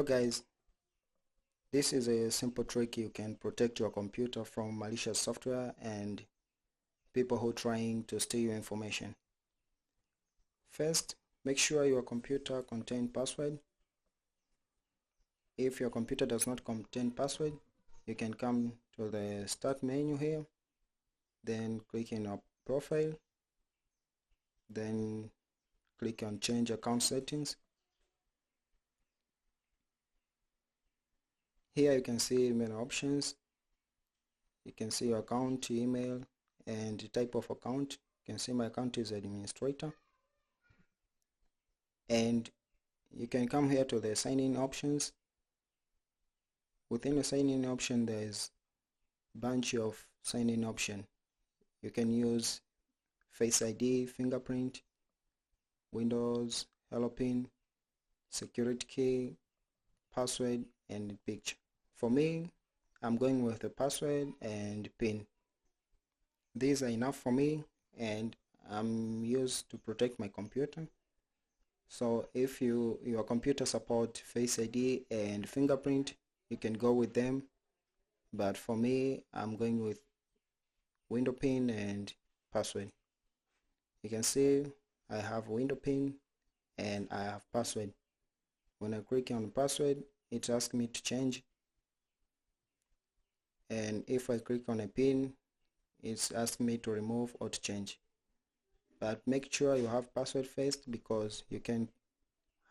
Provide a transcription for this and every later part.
Hello guys, this is a simple trick you can protect your computer from malicious software and people who are trying to steal your information. First, make sure your computer contains password. If your computer does not contain password, you can come to the start menu here, then click in your profile, then click on change account settings. Here you can see many options. You can see your account, email, and the type of account. You can see my account is administrator. And you can come here to the sign-in options. Within the sign-in option, there is a bunch of sign-in options. You can use Face ID, fingerprint, Windows, Hello PIN, security key, password, and picture. For me, I'm going with the password and PIN. These are enough for me, and I'm used to protect my computer. So if your computer support Face ID and fingerprint, you can go with them. But for me, I'm going with window pin and password. You can see I have window pin and I have password. When I click on password, it asks me to change. And if I click on a pin, it's asking me to remove or to change. But make sure you have password first, because you can't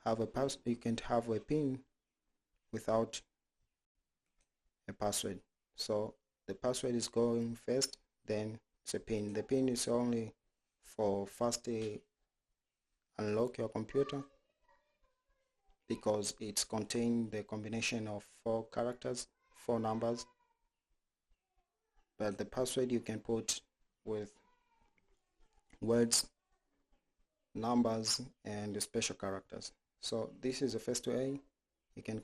have a pin without a password. So the password is going first, then it's a pin. The pin is only for fast unlock your computer, because it's contain the combination of 4 characters, 4 numbers. But the password you can put with words, numbers, and special characters. So this is the first way you can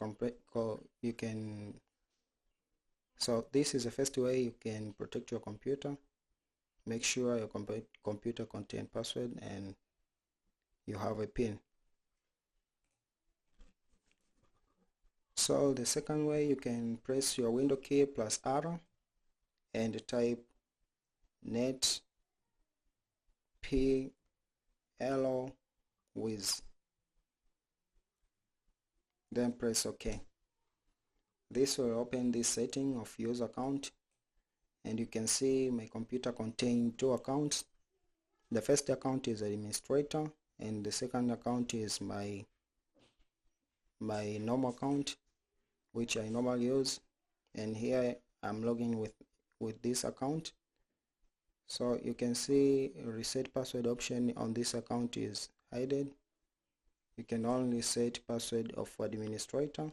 this is the first way you can protect your computer. Make sure your computer contains password and you have a pin. So the second way, you can press your window key plus arrow and type net p hello with, then press OK. This will open this setting of user account, and you can see my computer contains 2 accounts. The first account is administrator, and the second account is my normal account, which I normally use. And here I'm logging with this account. So you can see reset password option on this account is hidden. You can only set password of administrator.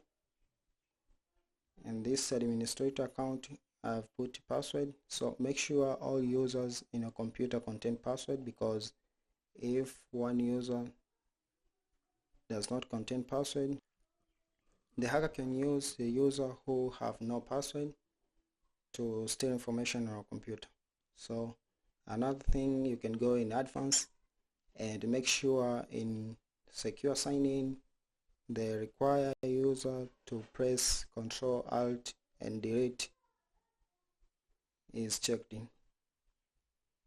And this administrator account, I've put password. So make sure all users in your computer contain password, because if one user does not contain password, the hacker can use the user who have no password to steal information on your computer. So another thing, you can go in advanced and make sure in secure sign-in they require a user to press Ctrl Alt and Delete is checked in.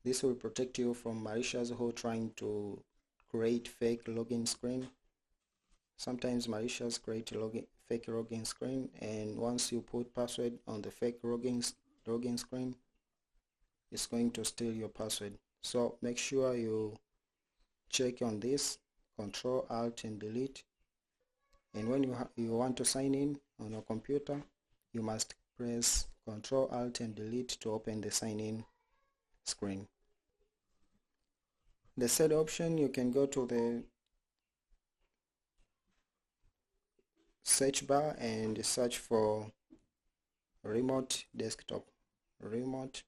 This will protect you from malicious who are trying to create fake login screen. Sometimes malicious create a fake login screen, and once you put password on the fake login screen, it's going to steal your password. So make sure you check on this, Ctrl Alt and Delete. And when you want to sign in on your computer, you must press Ctrl Alt and Delete to open the sign in screen. The third option, you can go to the search bar and search for remote desktop. Remote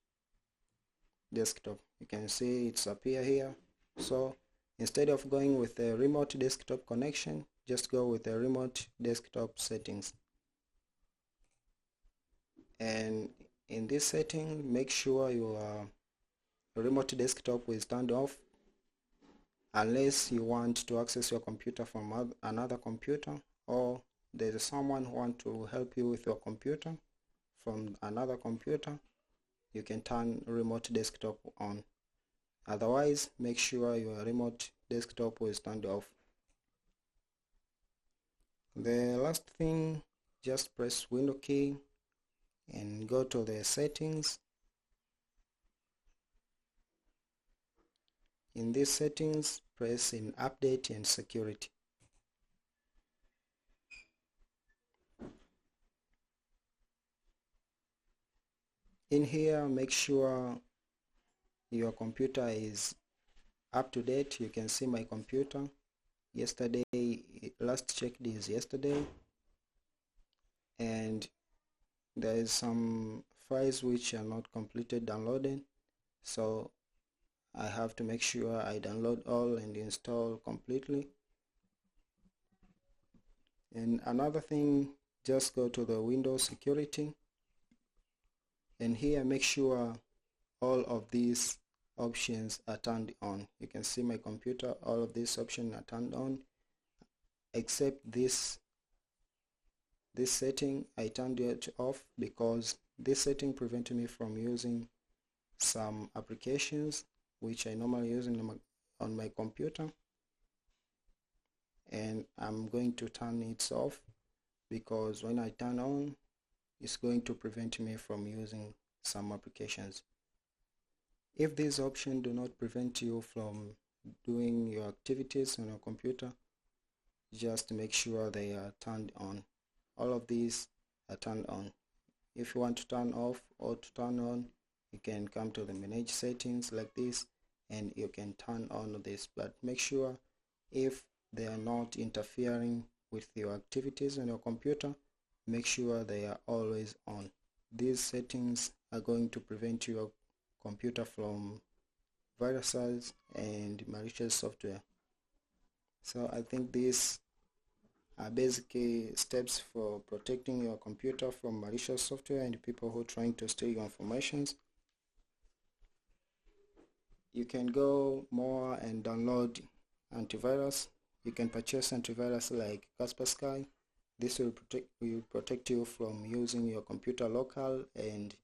desktop. You can see it's appear here. So instead of going with the remote desktop connection, just go with the remote desktop settings. And in this setting, make sure your remote desktop is turned off, unless you want to access your computer from another computer, or there's someone who wants to help you with your computer from another computer, you can turn remote desktop on. Otherwise, make sure your remote desktop is turned off. The last thing, just press Window key and go to the settings. In these settings, press in Update and Security. In here, make sure your computer is up to date. You can see my computer. Yesterday, last checked is yesterday, and there is some files which are not completed downloading, so I have to make sure I download all and install completely. And another thing, just go to the Windows Security, and here make sure all of these options are turned on. You can see my computer, all of these options are turned on, except this setting I turned it off because this setting prevented me from using some applications which I normally use on my computer, and I'm going to turn it off because when I turn on, it's going to prevent me from using some applications. If these options do not prevent you from doing your activities on your computer, just make sure they are turned on. All of these are turned on. If you want to turn off or to turn on, you can come to the manage settings like this and you can turn on this, but make sure if they are not interfering with your activities on your computer, make sure they are always on. These settings are going to prevent your computer from viruses and malicious software. So I think these are basically steps for protecting your computer from malicious software and people who are trying to steal your information. You can go more and download antivirus. You can purchase antivirus like Kaspersky. This will protect you from using your computer local and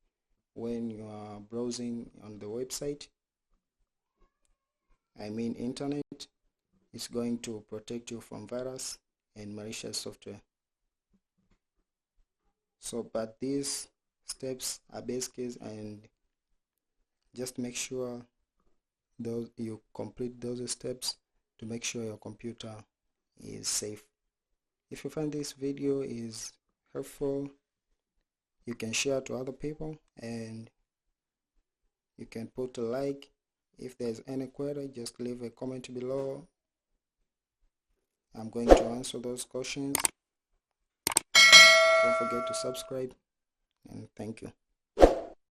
when you are browsing on the website, I mean internet, it's going to protect you from virus and malicious software. So, but these steps are base case, and just make sure you complete those steps to make sure your computer is safe. If you find this video is helpful, you can share to other people and you can put a like. If there's any query, just leave a comment below. I'm going to answer those questions. Don't forget to subscribe, and thank you.